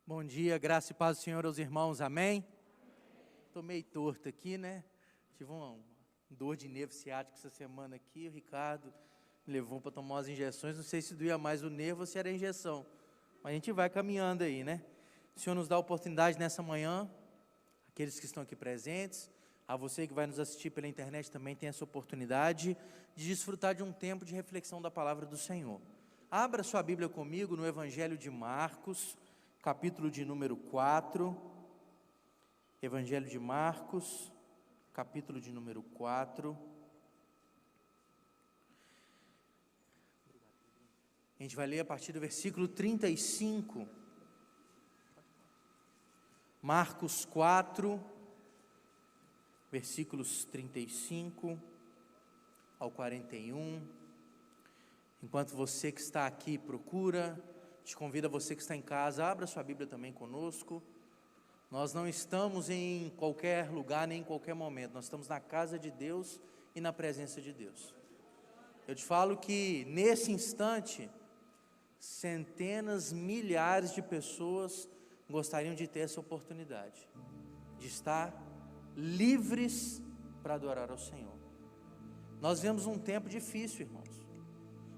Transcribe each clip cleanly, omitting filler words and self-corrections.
Bom dia, graça e paz do Senhor aos irmãos, amém? Estou meio torto aqui, né? Tive uma dor de nervo ciático essa semana aqui, o Ricardo me levou para tomar umas injeções, não sei se doía mais o nervo ou se era a injeção, mas a gente vai caminhando aí, né? O Senhor nos dá a oportunidade nessa manhã, aqueles que estão aqui presentes, a você que vai nos assistir pela internet também tem essa oportunidade de desfrutar de um tempo de reflexão da palavra do Senhor. Abra sua Bíblia comigo no Evangelho de Marcos, capítulo de número 4, Evangelho de Marcos, capítulo de número 4. A gente vai ler a partir do versículo 35. Marcos 4, versículos 35 ao 41. Enquanto você que está aqui procura, te convido a você que está em casa, abra sua Bíblia também conosco. Nós não estamos em qualquer lugar, nem em qualquer momento. Nós estamos na casa de Deus e na presença de Deus. Eu te falo que nesse instante, centenas, milhares de pessoas gostariam de ter essa oportunidade, de estar livres para adorar ao Senhor. Nós vivemos um tempo difícil, irmãos,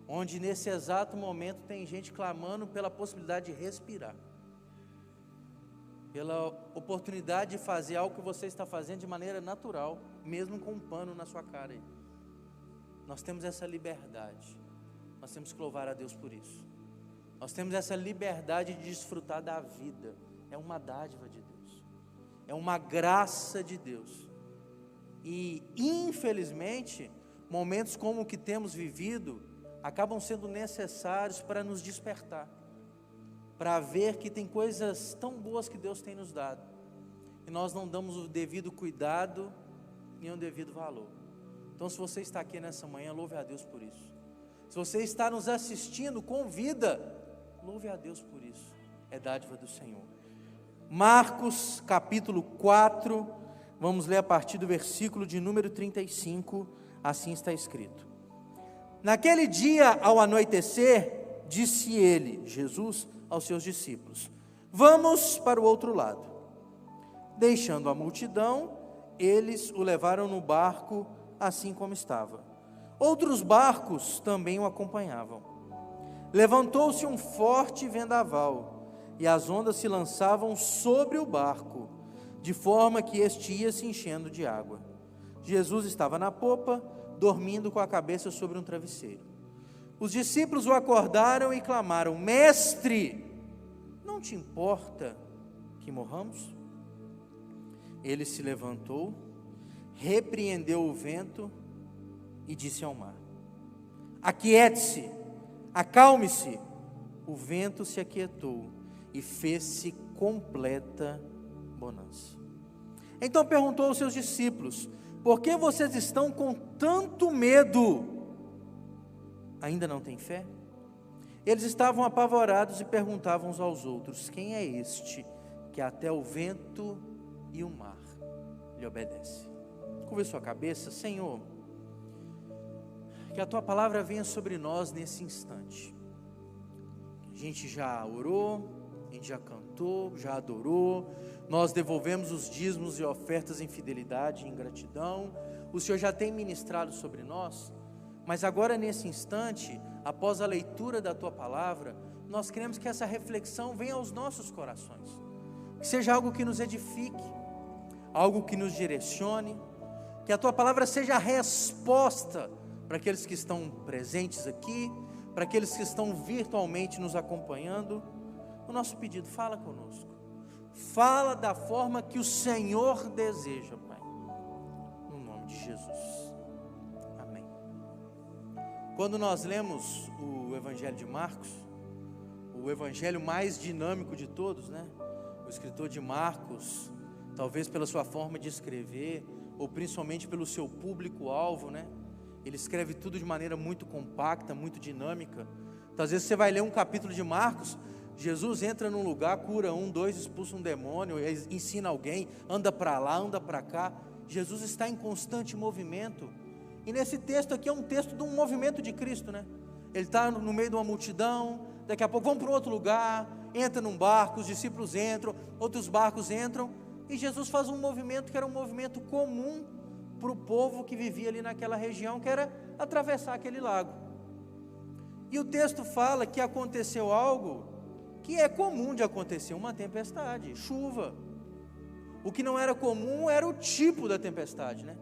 onde nesse exato momento tem gente clamando pela possibilidade de respirar, pela oportunidade de fazer algo que você está fazendo de maneira natural, mesmo com um pano na sua cara aí. Nós temos essa liberdade, nós temos que louvar a Deus por isso. Nós temos essa liberdade de desfrutar da vida, é uma dádiva de Deus, é uma graça de Deus, e infelizmente, momentos como o que temos vivido, acabam sendo necessários para nos despertar, para ver que tem coisas tão boas que Deus tem nos dado, e nós não damos o devido cuidado, nem o devido valor. Então, se você está aqui nessa manhã, louve a Deus por isso. Se você está nos assistindo com vida, louve a Deus por isso, é dádiva do Senhor. Marcos capítulo 4, vamos ler a partir do versículo de número 35, assim está escrito. Naquele dia, ao anoitecer, disse ele, Jesus, aos seus discípulos: vamos para o outro lado. Deixando a multidão, eles o levaram no barco, assim como estava. Outros barcos também o acompanhavam. Levantou-se um forte vendaval, e as ondas se lançavam sobre o barco, de forma que este ia se enchendo de água. Jesus estava na popa, dormindo com a cabeça sobre um travesseiro. Os discípulos o acordaram e clamaram: Mestre, não te importa que morramos? Ele se levantou, repreendeu o vento e disse ao mar: aquiete-se, acalme-se. O vento se aquietou e fez-se completa bonança. Então perguntou aos seus discípulos: por que vocês estão com tanto medo? Ainda não têm fé? Eles estavam apavorados e perguntavam uns aos outros: quem é este que até o vento e o mar lhe obedecem? Curva sua cabeça. Senhor, que a Tua palavra venha sobre nós nesse instante. A gente já orou, a gente já cantou, já adorou, nós devolvemos os dízimos e ofertas em fidelidade e em gratidão. O Senhor já tem ministrado sobre nós, mas agora nesse instante, após a leitura da Tua palavra, nós queremos que essa reflexão venha aos nossos corações, que seja algo que nos edifique, algo que nos direcione, que a Tua palavra seja a resposta para aqueles que estão presentes aqui, para aqueles que estão virtualmente nos acompanhando. O nosso pedido: fala conosco, fala da forma que o Senhor deseja, Pai, no nome de Jesus, amém. Quando nós lemos o Evangelho de Marcos, o Evangelho mais dinâmico de todos, né? O escritor de Marcos, talvez pela sua forma de escrever, ou principalmente pelo seu público-alvo, né? Ele escreve tudo de maneira muito compacta, muito dinâmica. Então, às vezes você vai ler um capítulo de Marcos, Jesus entra num lugar, cura um, dois, expulsa um demônio, ensina alguém, anda para lá, anda para cá. Jesus está em constante movimento. E nesse texto aqui é um texto de um movimento de Cristo, né? Ele está no meio de uma multidão, daqui a pouco vamos para outro lugar, entra num barco, os discípulos entram, outros barcos entram, e Jesus faz um movimento que era um movimento comum para o povo que vivia ali naquela região, que era atravessar aquele lago. E o texto fala que aconteceu algo que é comum de acontecer, uma tempestade, chuva. O que não era comum era o tipo da tempestade, né?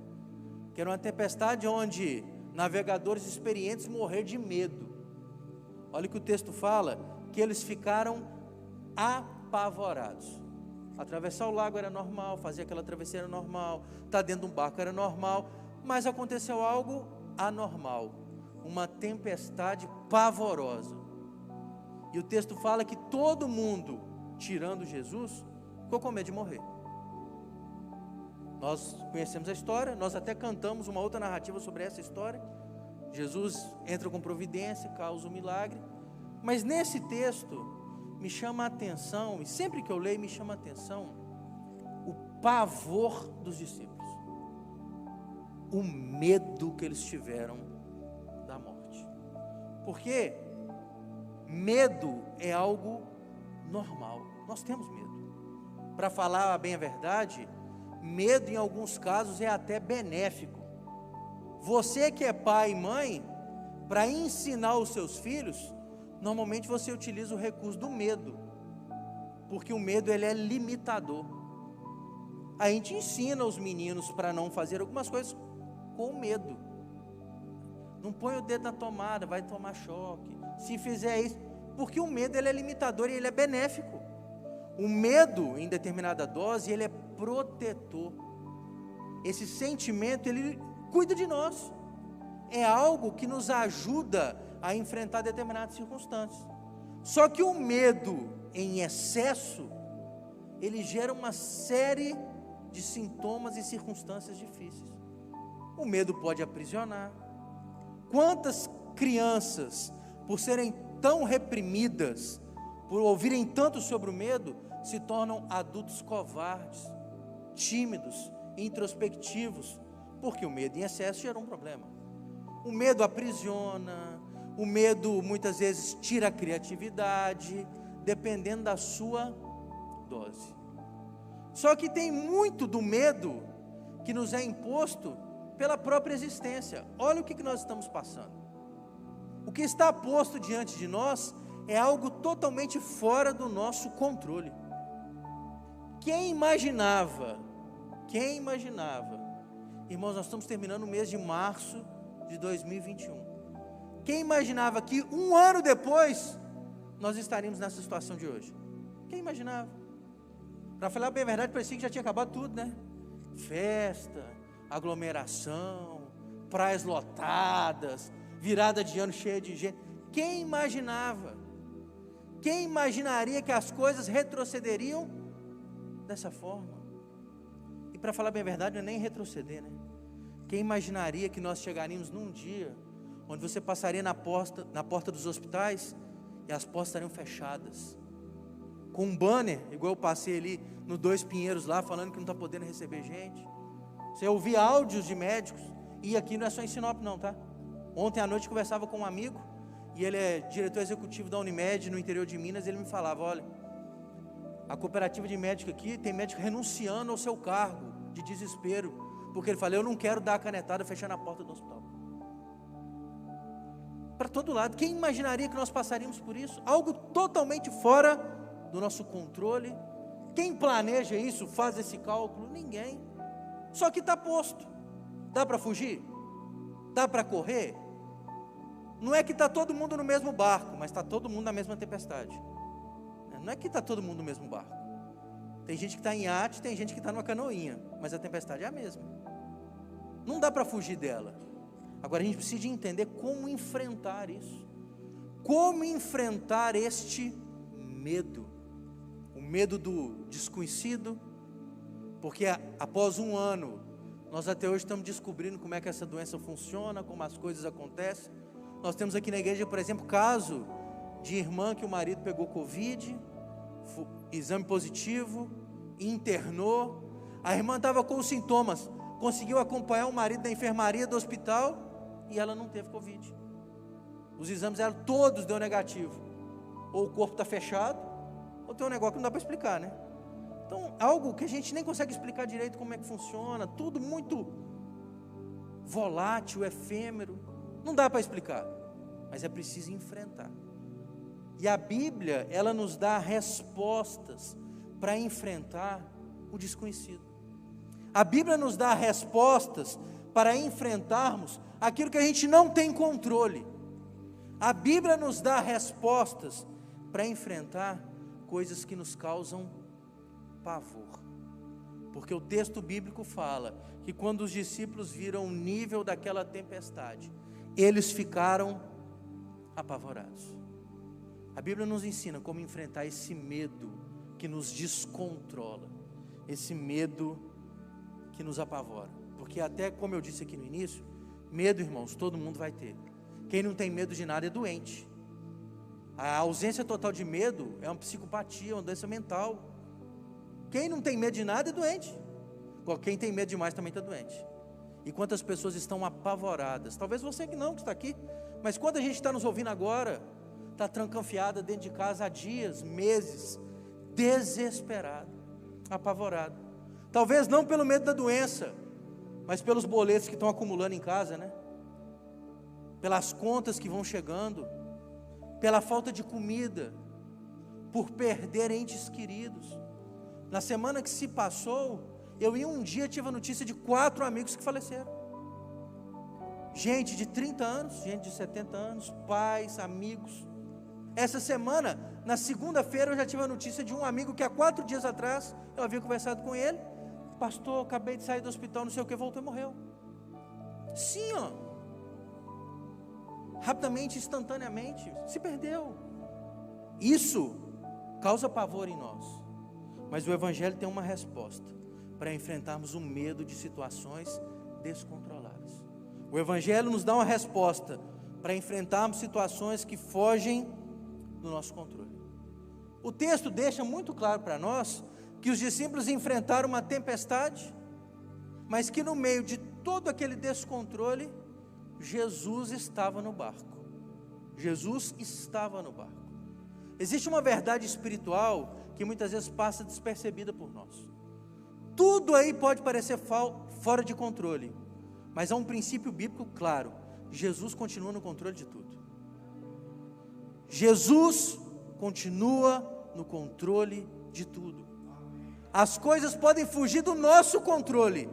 Que era uma tempestade onde navegadores experientes morreram de medo. Olha o que o texto fala, que eles ficaram apavorados. Atravessar o lago era normal, fazer aquela travessia era normal, estar dentro de um barco era normal, mas aconteceu algo anormal, uma tempestade pavorosa. E o texto fala que todo mundo, tirando Jesus, ficou com medo de morrer. Nós conhecemos a história, nós até cantamos uma outra narrativa sobre essa história. Jesus entra com providência, causa um milagre, mas nesse texto me chama a atenção, e sempre que eu leio me chama a atenção, o pavor dos discípulos, o medo que eles tiveram da morte, porque medo é algo normal, nós temos medo. Para falar bem a verdade, medo em alguns casos é até benéfico. Você que é pai e mãe, para ensinar os seus filhos, normalmente você utiliza o recurso do medo, porque o medo ele é limitador. A gente ensina os meninos para não fazer algumas coisas com medo. Não põe o dedo na tomada, vai tomar choque. Se fizer isso, porque o medo ele é limitador e ele é benéfico. O medo, em determinada dose, ele é protetor. Esse sentimento, ele cuida de nós. É algo que nos ajuda a enfrentar determinadas circunstâncias. Só que o medo em excesso, ele gera uma série de sintomas e circunstâncias difíceis. O medo pode aprisionar. Quantas crianças, por serem tão reprimidas, por ouvirem tanto sobre o medo, se tornam adultos covardes, tímidos, introspectivos, porque o medo em excesso gera um problema. O medo aprisiona, o medo muitas vezes tira a criatividade, dependendo da sua dose. Só que tem muito do medo que nos é imposto pela própria existência. Olha o que nós estamos passando. O que está posto diante de nós é algo totalmente fora do nosso controle. Quem imaginava, irmãos, nós estamos terminando o mês de março de 2021. Quem imaginava que um ano depois nós estaríamos nessa situação de hoje? Quem imaginava? Para falar bem a verdade, parecia que já tinha acabado tudo, né? Festa, aglomeração, praias lotadas, virada de ano cheia de gente. Quem imaginava? Quem imaginaria que as coisas retrocederiam dessa forma? E para falar bem a verdade, não é nem retroceder, né? Quem imaginaria que nós chegaríamos num dia onde você passaria na porta dos hospitais e as portas estariam fechadas, com um banner, igual eu passei ali no Dois Pinheiros lá, falando que não está podendo receber gente. Você ouvia áudios de médicos, e aqui não é só em Sinop não, tá? Ontem à noite conversava com um amigo, e ele é diretor executivo da Unimed no interior de Minas. Ele me falava: olha, a cooperativa de médico aqui tem médico renunciando ao seu cargo de desespero, porque ele fala: eu não quero dar a canetada fechando a porta do hospital. Para todo lado. Quem imaginaria que nós passaríamos por isso? Algo totalmente fora do nosso controle. Quem planeja isso, faz esse cálculo? Ninguém. Só que está posto. Dá para fugir? Dá para correr? Não é que está todo mundo no mesmo barco, mas está todo mundo na mesma tempestade. Não é que está todo mundo no mesmo barco. Tem gente que está em iate, tem gente que está numa canoinha, mas a tempestade é a mesma. Não dá para fugir dela. Agora a gente precisa de entender como enfrentar isso. Como enfrentar este medo. O medo do desconhecido, porque após um ano, nós até hoje estamos descobrindo como é que essa doença funciona, como as coisas acontecem. Nós temos aqui na igreja, por exemplo, caso de irmã que o marido pegou Covid, exame positivo, internou. A irmã estava com os sintomas, conseguiu acompanhar o marido na enfermaria do hospital e ela não teve Covid. Os exames eram todos, deu negativo. Ou o corpo está fechado, ou tem um negócio que não dá para explicar, né? Então, algo que a gente nem consegue explicar direito como é que funciona, tudo muito volátil, efêmero, não dá para explicar, mas é preciso enfrentar. E a Bíblia, ela nos dá respostas para enfrentar o desconhecido. A Bíblia nos dá respostas para enfrentarmos aquilo que a gente não tem controle. A Bíblia nos dá respostas para enfrentar coisas que nos causam pavor. Porque o texto bíblico fala que quando os discípulos viram o nível daquela tempestade, eles ficaram apavorados. A Bíblia nos ensina como enfrentar esse medo que nos descontrola, esse medo que nos apavora. Porque até como eu disse aqui no início, medo, irmãos, todo mundo vai ter. Quem não tem medo de nada é doente. A ausência total de medo é uma psicopatia, uma doença mental. Quem não tem medo de nada é doente. Quem tem medo demais também está doente. E quantas pessoas estão apavoradas? Talvez você que não, que está aqui, mas quando a gente está nos ouvindo agora, está trancanfiada dentro de casa há dias, meses, desesperado, apavorado. Talvez não pelo medo da doença, mas pelos boletos que estão acumulando em casa, né? Pelas contas que vão chegando, pela falta de comida, por perder entes queridos. Na semana que se passou, eu em um dia tive a notícia de 4 amigos que faleceram. Gente de 30 anos, gente de 70 anos, pais, amigos. Essa semana, na segunda-feira, eu já tive a notícia de um amigo que há 4 dias atrás, eu havia conversado com ele. Pastor, acabei de sair do hospital, não sei o que, voltou e morreu. Sim, ó. Rapidamente, instantaneamente, se perdeu. Isso causa pavor em nós. Mas o Evangelho tem uma resposta para enfrentarmos o medo de situações descontroladas. O Evangelho nos dá uma resposta para enfrentarmos situações que fogem do nosso controle. O texto deixa muito claro para nós que os discípulos enfrentaram uma tempestade, mas que no meio de todo aquele descontrole, Jesus estava no barco. Jesus estava no barco. Existe uma verdade espiritual que muitas vezes passa despercebida por nós. Tudo aí pode parecer fora de controle, mas há um princípio bíblico claro: Jesus continua no controle de tudo. Jesus continua no controle de tudo. As coisas podem fugir do nosso controle,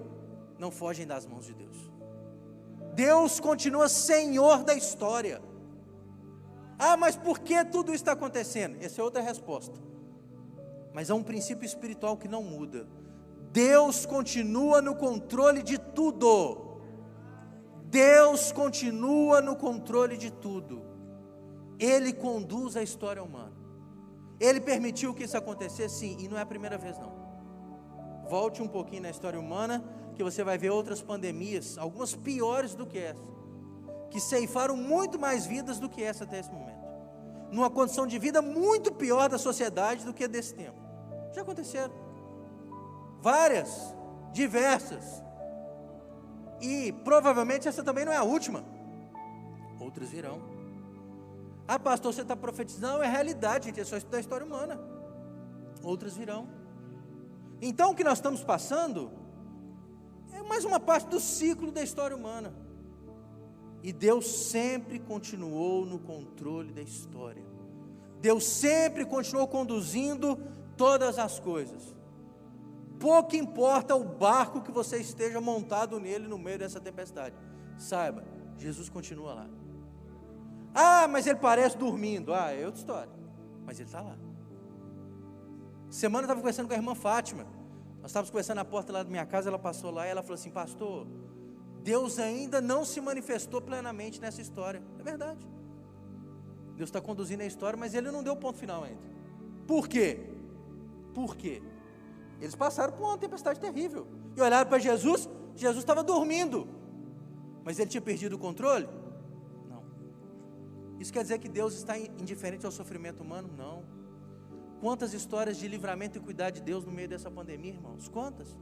não fogem das mãos de Deus. Deus continua Senhor da história. Ah, mas por que tudo isso está acontecendo? Essa é outra resposta. Mas há um princípio espiritual que não muda. Deus continua no controle de tudo. Deus continua no controle de tudo. Ele conduz a história humana. Ele permitiu que isso acontecesse, sim, e não é a primeira vez não. Volte um pouquinho na história humana, que você vai ver outras pandemias, algumas piores do que essa, que ceifaram muito mais vidas do que essa até esse momento, numa condição de vida muito pior da sociedade do que desse tempo. Já aconteceram várias, diversas, e provavelmente essa também não é a última. Outras virão. Ah, pastor, você está profetizando? Não, é realidade, gente, é só estudar a história humana. Outras virão. Então o que nós estamos passando é mais uma parte do ciclo da história humana. E Deus sempre continuou no controle da história. Deus sempre continuou conduzindo todas as coisas. Pouco importa o barco que você esteja montado nele no meio dessa tempestade. Saiba, Jesus continua lá. Ah, mas ele parece dormindo. Ah, é outra história. Mas ele está lá. Semana eu estava conversando com a irmã Fátima. Nós estávamos conversando na porta lá da minha casa. Ela passou lá e ela falou assim: pastor, Deus ainda não se manifestou plenamente nessa história. É verdade. Deus está conduzindo a história, mas Ele não deu ponto final ainda. Por quê? Por quê? Eles passaram por uma tempestade terrível e olharam para Jesus. Jesus estava dormindo, mas Ele tinha perdido o controle? Não. Isso quer dizer que Deus está indiferente ao sofrimento humano? Não. Quantas histórias de livramento e cuidar de Deus no meio dessa pandemia, irmãos? Quantas?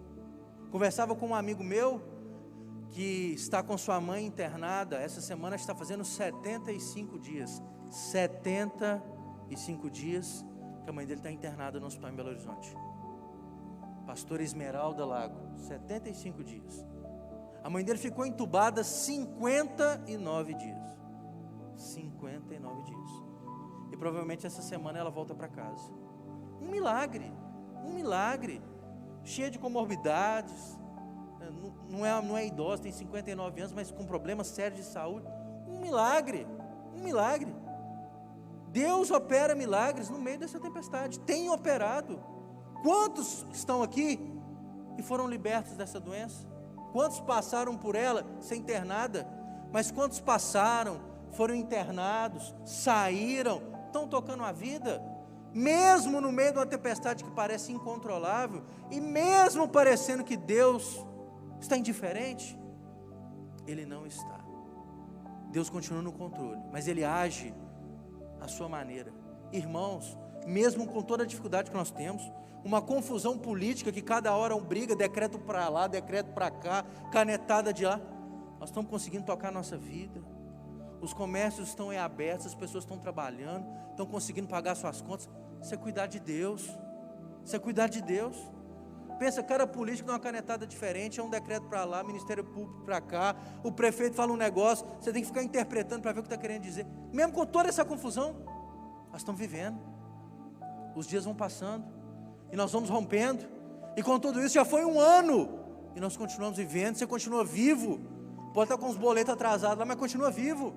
Conversava com um amigo meu que está com sua mãe internada. Essa semana está fazendo 75 dias. 75 dias que a mãe dele está internada no hospital em Belo Horizonte. Pastora Esmeralda Lago, 75 dias. A mãe dele ficou entubada 59 dias. 59 dias. E provavelmente essa semana ela volta para casa. Um milagre. Cheia de comorbidades. Não é idosa, tem 59 anos, mas com problemas sérios de saúde. Um milagre. Deus opera milagres no meio dessa tempestade. Tem operado. Quantos estão aqui e foram libertos dessa doença? Quantos passaram por ela sem internada? Mas quantos passaram, foram internados, saíram, estão tocando a vida? Mesmo no meio de uma tempestade que parece incontrolável, e mesmo parecendo que Deus está indiferente, Ele não está. Deus continua no controle, mas Ele age à sua maneira. Irmãos, mesmo com toda a dificuldade que nós temos, uma confusão política que cada hora briga, decreto para lá, decreto para cá, canetada de lá, nós estamos conseguindo tocar a nossa vida. Os comércios estão abertos, as pessoas estão trabalhando, estão conseguindo pagar suas contas. Isso é cuidar de Deus. Pensa, cada político dá uma canetada diferente, é um decreto para lá, Ministério Público para cá, o prefeito fala um negócio, você tem que ficar interpretando para ver o que está querendo dizer. Mesmo com toda essa confusão, nós estamos vivendo. Os dias vão passando e nós vamos rompendo, e com tudo isso já foi um ano e nós continuamos vivendo. Você continua vivo, pode estar com os boletos atrasados lá, mas continua vivo.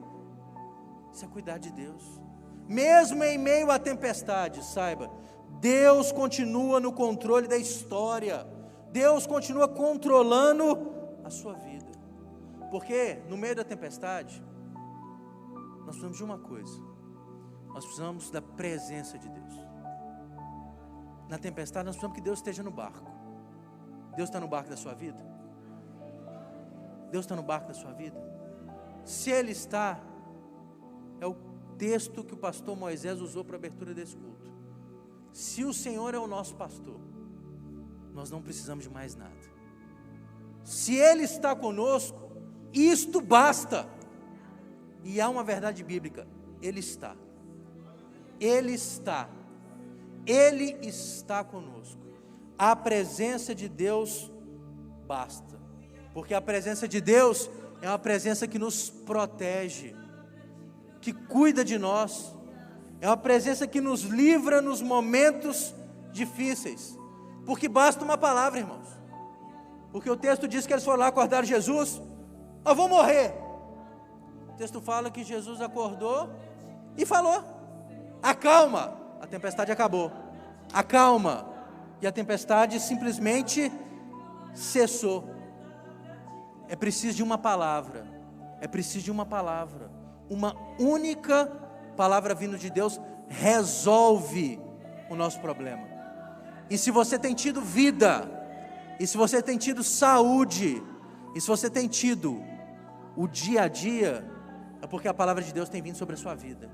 Isso é cuidar de Deus. Mesmo em meio à tempestade, saiba, Deus continua no controle da história. Deus continua controlando a sua vida. Porque no meio da tempestade, nós precisamos de uma coisa: nós precisamos da presença de Deus. Na tempestade nós precisamos que Deus esteja no barco. Deus está no barco da sua vida? Deus está no barco da sua vida? Se Ele está, é o texto que o pastor Moisés usou para a abertura desse culto. Se o Senhor é o nosso pastor, nós não precisamos de mais nada. Se Ele está conosco, isto basta. E há uma verdade bíblica: Ele está. Ele está. Ele está conosco. A presença de Deus basta. Porque a presença de Deus é uma presença que nos protege, que cuida de nós. É uma presença que nos livra nos momentos difíceis. Porque basta uma palavra, irmãos. Porque o texto diz que eles foram lá acordar Jesus. Eu vou morrer. O texto fala que Jesus acordou e falou: acalma. A tempestade acabou. Acalma. E a tempestade simplesmente cessou. É preciso de uma palavra. É preciso de uma palavra. Uma única palavra vindo de Deus resolve o nosso problema. E se você tem tido vida, e se você tem tido saúde, e se você tem tido o dia a dia, é porque a palavra de Deus tem vindo sobre a sua vida.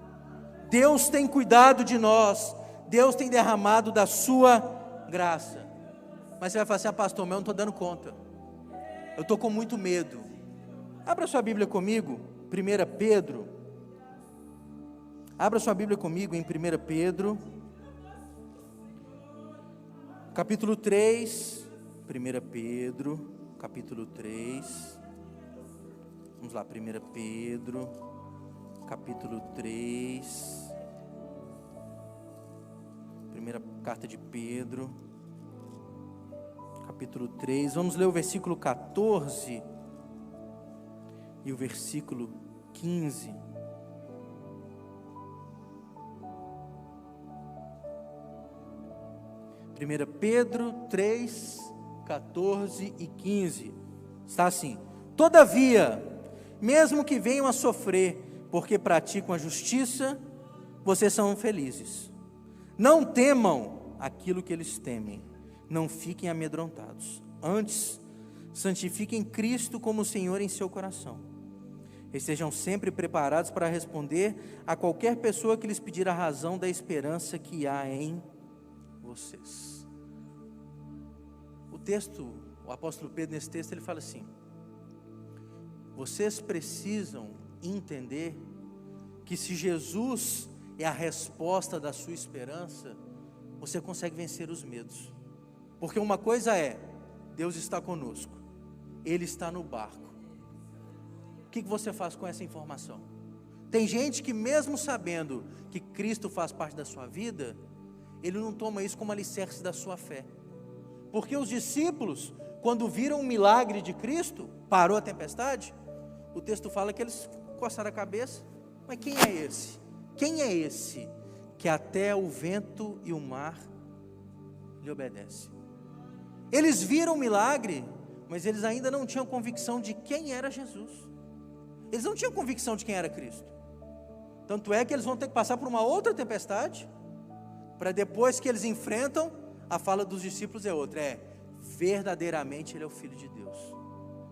Deus tem cuidado de nós, Deus tem derramado da sua graça. Mas você vai falar assim: pastor, mas eu não estou dando conta, eu estou com muito medo. Abra sua Bíblia comigo, 1 Pedro. Abra sua Bíblia comigo em 1 Pedro, capítulo 3, 1 Pedro, capítulo 3, vamos lá, 1 Pedro, capítulo 3, primeira carta de Pedro, capítulo 3, vamos ler o versículo 14 e o versículo 15. 1 Pedro 3, 14 e 15, está assim: todavia, mesmo que venham a sofrer, porque praticam a justiça, vocês são felizes. Não temam aquilo que eles temem, não fiquem amedrontados. Antes, santifiquem Cristo como Senhor em seu coração. Estejam sempre preparados para responder a qualquer pessoa que lhes pedir a razão da esperança que há em vocês. O apóstolo Pedro, nesse texto, ele fala assim: vocês precisam entender que se Jesus é a resposta da sua esperança, você consegue vencer os medos. Porque uma coisa é, Deus está conosco, Ele está no barco. O que você faz com essa informação? Tem gente que mesmo sabendo que Cristo faz parte da sua vida, ele não toma isso como alicerce da sua fé. Porque os discípulos, quando viram o milagre de Cristo, parou a tempestade, o texto fala que eles coçaram a cabeça. Mas quem é esse? Quem é esse que até o vento e o mar lhe obedecem? Eles viram o milagre, mas eles ainda não tinham convicção de quem era Jesus. Eles não tinham convicção de quem era Cristo. Tanto é que eles vão ter que passar por uma outra tempestade, para depois que eles enfrentam, a fala dos discípulos é outra, verdadeiramente Ele é o Filho de Deus.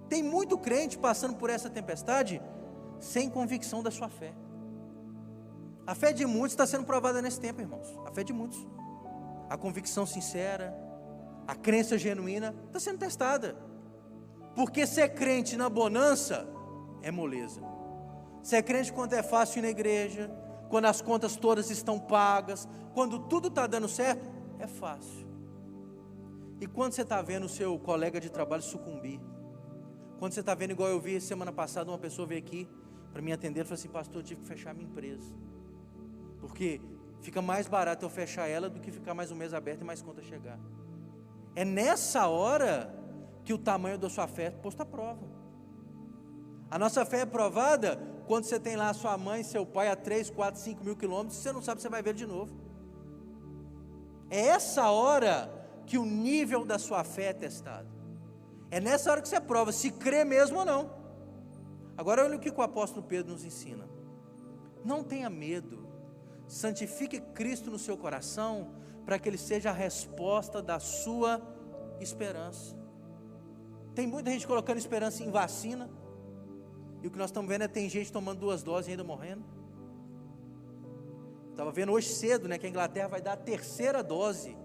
Tem muito crente passando por essa tempestade, sem convicção da sua fé. A fé de muitos está sendo provada nesse tempo, irmãos, a fé de muitos, a convicção sincera, a crença genuína, está sendo testada, porque ser crente na bonança, é moleza. Ser crente quando é fácil ir na igreja, quando as contas todas estão pagas, quando tudo está dando certo, é fácil. E quando você está vendo o seu colega de trabalho sucumbir, quando você está vendo, igual eu vi semana passada, uma pessoa veio aqui para me atender e falou assim: pastor, eu tive que fechar minha empresa, porque fica mais barato eu fechar ela do que ficar mais um mês aberto e mais conta chegar. É nessa hora que o tamanho da sua fé é posto à prova. A nossa fé é provada quando você tem lá a sua mãe e seu pai a 3, 4, 5 mil quilômetros, você não sabe se você vai ver de novo. É essa hora que o nível da sua fé é testado. É nessa hora que você prova se crê mesmo ou não. Agora olha o que o apóstolo Pedro nos ensina. Não tenha medo, santifique Cristo no seu coração, para que Ele seja a resposta da sua esperança. Tem muita gente colocando esperança em vacina, e o que nós estamos vendo tem gente tomando 2 doses e ainda morrendo. Estava vendo hoje cedo, que a Inglaterra vai dar a 3ª dose,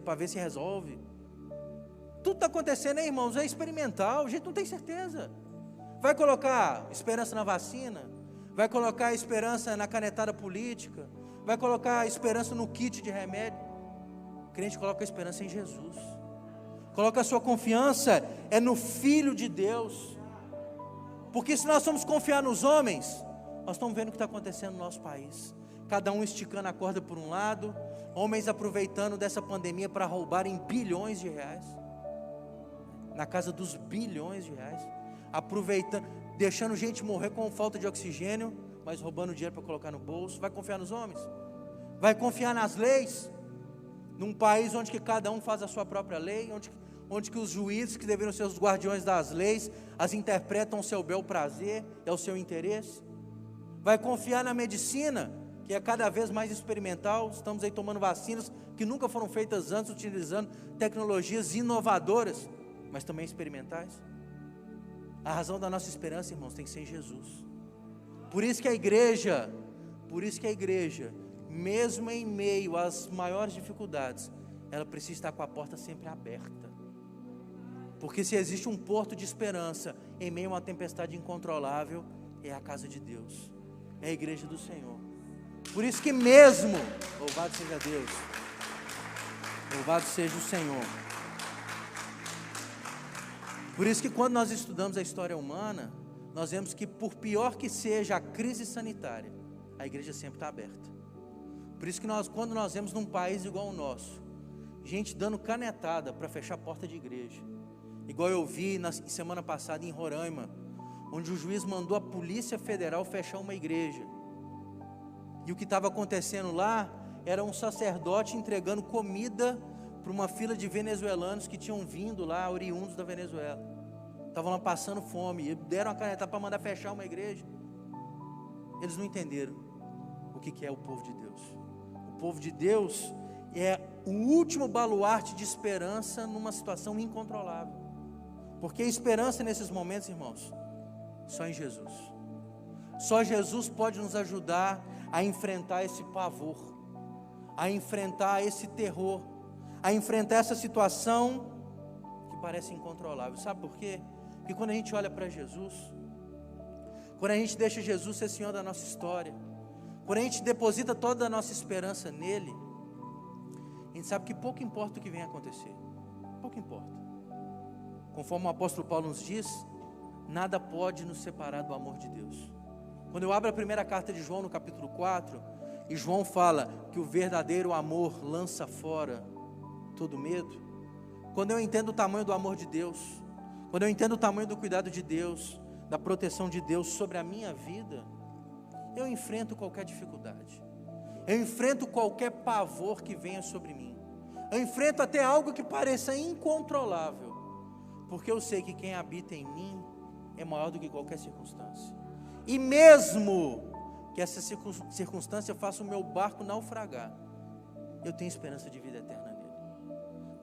para ver se resolve. Tudo está acontecendo, irmãos, é experimental, a gente não tem certeza. Vai colocar esperança na vacina, vai colocar esperança na canetada política, vai colocar esperança no kit de remédio. O crente coloca a esperança em Jesus, coloca a sua confiança no Filho de Deus. Porque se nós vamos confiar nos homens, nós estamos vendo o que está acontecendo no nosso país, cada um esticando a corda por um lado, homens aproveitando dessa pandemia para roubarem bilhões de reais, na casa dos bilhões de reais, aproveitando, deixando gente morrer com falta de oxigênio, mas roubando dinheiro para colocar no bolso. Vai confiar nos homens? Vai confiar nas leis? Num país onde que cada um faz a sua própria lei, onde que os juízes, que deveriam ser os guardiões das leis, as interpretam ao seu bel prazer e ao seu interesse? Vai confiar na medicina, que é cada vez mais experimental? Estamos aí tomando vacinas que nunca foram feitas antes, utilizando tecnologias inovadoras, mas também experimentais. A razão da nossa esperança, irmãos, tem que ser em Jesus. Por isso que a igreja, mesmo em meio às maiores dificuldades, ela precisa estar com a porta sempre aberta. Porque se existe um porto de esperança em meio a uma tempestade incontrolável, é a casa de Deus, é a igreja do Senhor. Por isso que mesmo, louvado seja Deus, louvado seja o Senhor. Por isso que quando nós estudamos a história humana, nós vemos que por pior que seja a crise sanitária, a igreja sempre está aberta. Por isso que quando nós vemos num país igual ao nosso, gente dando canetada para fechar a porta de igreja, igual eu vi na semana passada em Roraima, onde o juiz mandou a Polícia Federal fechar uma igreja, e o que estava acontecendo lá, era um sacerdote entregando comida para uma fila de venezuelanos que tinham vindo lá, oriundos da Venezuela, estavam lá passando fome, e deram a canetada para mandar fechar uma igreja. Eles não entenderam o que é o povo de Deus. O povo de Deus é o último baluarte de esperança numa situação incontrolável, porque a esperança nesses momentos, irmãos, só em Jesus. Só Jesus pode nos ajudar a enfrentar esse pavor, a enfrentar esse terror, a enfrentar essa situação que parece incontrolável. Sabe por quê? Porque quando a gente olha para Jesus, quando a gente deixa Jesus ser Senhor da nossa história, quando a gente deposita toda a nossa esperança nele, gente sabe que pouco importa o que vem a acontecer. Pouco importa. Conforme o apóstolo Paulo nos diz, nada pode nos separar do amor de Deus. Quando eu abro a primeira carta de João, no capítulo 4, e João fala que o verdadeiro amor lança fora todo medo. Quando eu entendo o tamanho do amor de Deus, quando eu entendo o tamanho do cuidado de Deus, da proteção de Deus sobre a minha vida, eu enfrento qualquer dificuldade. Eu enfrento qualquer pavor que venha sobre mim. Eu enfrento até algo que pareça incontrolável, porque eu sei que quem habita em mim é maior do que qualquer circunstância. E mesmo que essa circunstância faça o meu barco naufragar, eu tenho esperança de vida eterna nele.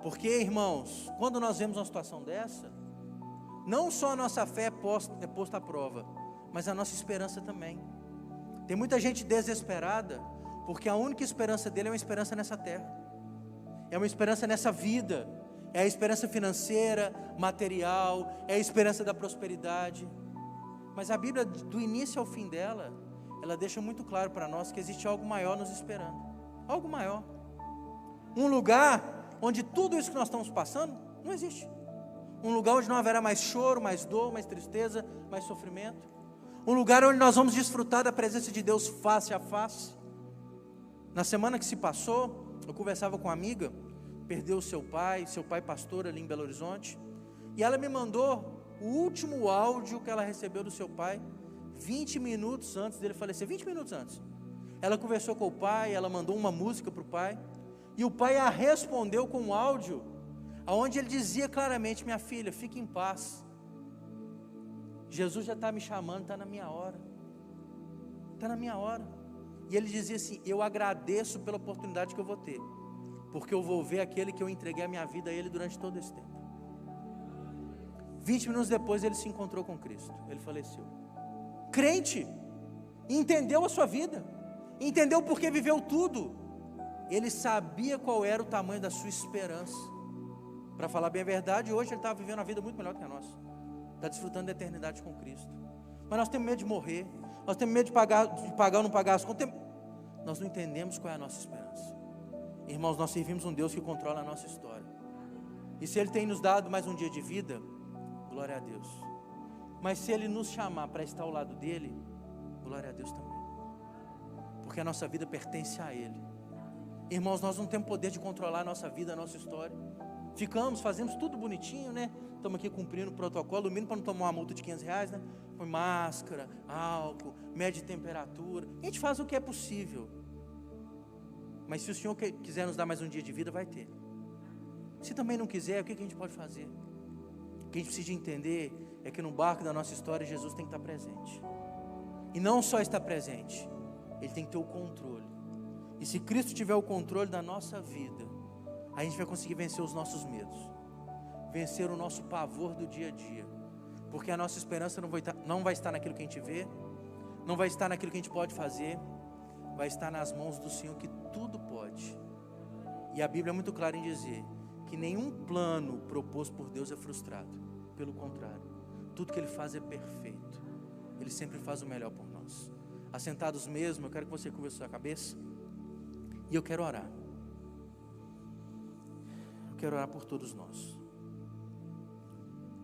Porque, irmãos, quando nós vemos uma situação dessa, não só a nossa fé é posta à prova, mas a nossa esperança também. Tem muita gente desesperada, porque a única esperança dele é uma esperança nessa terra, é uma esperança nessa vida, é a esperança financeira, material, é a esperança da prosperidade. Mas a Bíblia, do início ao fim dela, ela deixa muito claro para nós que existe algo maior nos esperando. Algo maior. Um lugar onde tudo isso que nós estamos passando não existe. Um lugar onde não haverá mais choro, mais dor, mais tristeza, mais sofrimento. Um lugar onde nós vamos desfrutar da presença de Deus face a face. Na semana que se passou, eu conversava com uma amiga, perdeu seu pai pastor ali em Belo Horizonte, e ela me mandou o último áudio que ela recebeu do seu pai, 20 minutos antes dele falecer, 20 minutos antes. Ela conversou com o pai, ela mandou uma música para o pai, e o pai a respondeu com um áudio, onde ele dizia claramente: minha filha, fique em paz, Jesus já está me chamando, está na minha hora, está na minha hora. E ele dizia assim: eu agradeço pela oportunidade que eu vou ter, porque eu vou ver aquele que eu entreguei a minha vida a ele durante todo esse tempo. 20 minutos depois ele se encontrou com Cristo, ele faleceu. Crente, entendeu a sua vida, entendeu porque viveu tudo, ele sabia qual era o tamanho da sua esperança. Para falar bem a verdade, hoje ele estava vivendo uma vida muito melhor do que a nossa, está desfrutando da eternidade com Cristo. Mas nós temos medo de morrer, nós temos medo de pagar ou não pagar as contas, nós não entendemos qual é a nossa esperança. Irmãos, nós servimos um Deus que controla a nossa história, e se Ele tem nos dado mais um dia de vida, glória a Deus. Mas se Ele nos chamar para estar ao lado dEle, glória a Deus também, porque a nossa vida pertence a Ele. Irmãos, nós não temos poder de controlar a nossa vida, a nossa história. Fazemos tudo bonitinho, né? Estamos aqui cumprindo o protocolo, o mínimo para não tomar uma multa de R$500, né? Põe máscara, álcool, mede temperatura, a gente faz o que é possível. Mas se o Senhor quiser nos dar mais um dia de vida, vai ter. Se também não quiser, o que a gente pode fazer? O que a gente precisa entender é que no barco da nossa história, Jesus tem que estar presente. E não só estar presente, Ele tem que ter o controle. E se Cristo tiver o controle da nossa vida, a gente vai conseguir vencer os nossos medos, vencer o nosso pavor do dia a dia, porque a nossa esperança não vai estar naquilo que a gente vê, não vai estar naquilo que a gente pode fazer, vai estar nas mãos do Senhor que tudo pode. E a Bíblia é muito clara em dizer que nenhum plano proposto por Deus é frustrado, pelo contrário, tudo que Ele faz é perfeito, Ele sempre faz o melhor por nós. Assentados mesmo, eu quero que você curva a sua cabeça, e eu quero orar. Eu quero orar por todos nós.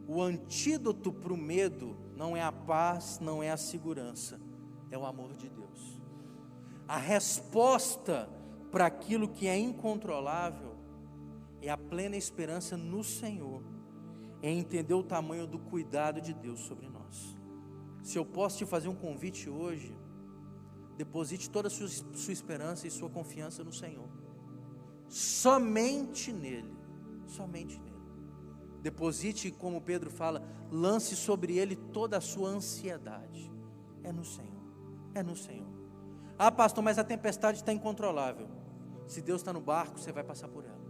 O antídoto para o medo não é a paz, não é a segurança, é o amor de Deus. A resposta para aquilo que é incontrolável é a plena esperança no Senhor, é entender o tamanho do cuidado de Deus sobre nós. Se eu posso te fazer um convite hoje, deposite toda a sua esperança e sua confiança no Senhor, somente nele, somente nele. Deposite, como Pedro fala, lance sobre Ele toda a sua ansiedade. É no Senhor, é no Senhor. Ah, pastor, mas a tempestade está incontrolável. Se Deus está no barco, você vai passar por ela.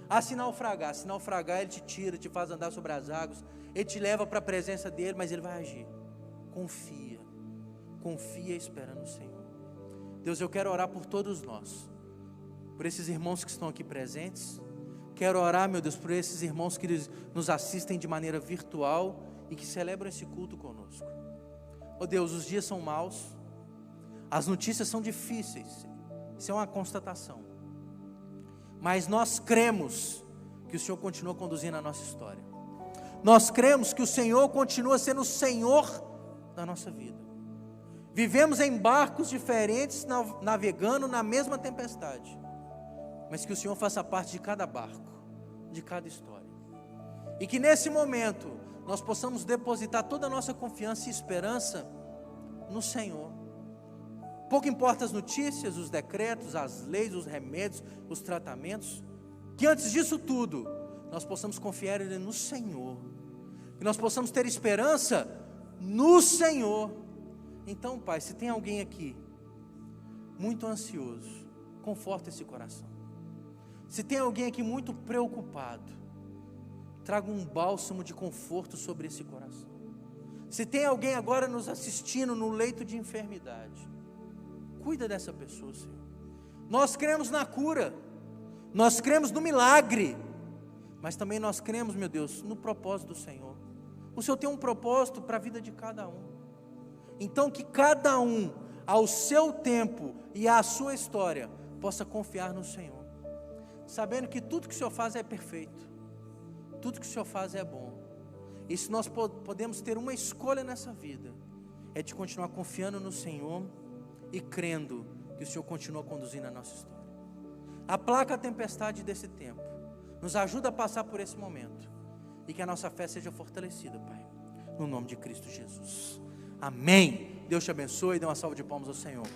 Ah, se naufragar, Ele te tira, te faz andar sobre as águas, Ele te leva para a presença dEle, mas Ele vai agir. Confia e espera no Senhor. Deus, eu quero orar por todos nós, por esses irmãos que estão aqui presentes. Quero orar, meu Deus, por esses irmãos que nos assistem de maneira virtual e que celebram esse culto conosco. Oh Deus, os dias são maus, as notícias são difíceis, isso é uma constatação. mas nós cremos que o Senhor continua conduzindo a nossa história. Nós cremos que o Senhor continua sendo o Senhor da nossa vida. Vivemos em barcos diferentes, navegando na mesma tempestade, mas que o Senhor faça parte de cada barco, de cada história. E que nesse momento nós possamos depositar toda a nossa confiança e esperança no Senhor. Pouco importa as notícias, os decretos, as leis, os remédios, os tratamentos, que antes disso tudo, nós possamos confiar no Senhor, que nós possamos ter esperança no Senhor. Então, Pai, se tem alguém aqui muito ansioso, conforta esse coração. Se tem alguém aqui muito preocupado, traga um bálsamo de conforto sobre esse coração. Se tem alguém agora nos assistindo no leito de enfermidade, cuida dessa pessoa, Senhor. Nós cremos na cura, nós cremos no milagre, mas também nós cremos, meu Deus, no propósito do Senhor. O Senhor tem um propósito para a vida de cada um. Então que cada um, ao seu tempo e à sua história, possa confiar no Senhor, sabendo que tudo que o Senhor faz é perfeito, tudo que o Senhor faz é bom. E se nós podemos ter uma escolha nessa vida, é de continuar confiando no Senhor e crendo que o Senhor continua conduzindo a nossa história. Aplaca a tempestade desse tempo, nos ajuda a passar por esse momento, e que a nossa fé seja fortalecida, Pai, no nome de Cristo Jesus. Amém. Deus te abençoe e dê uma salva de palmas ao Senhor.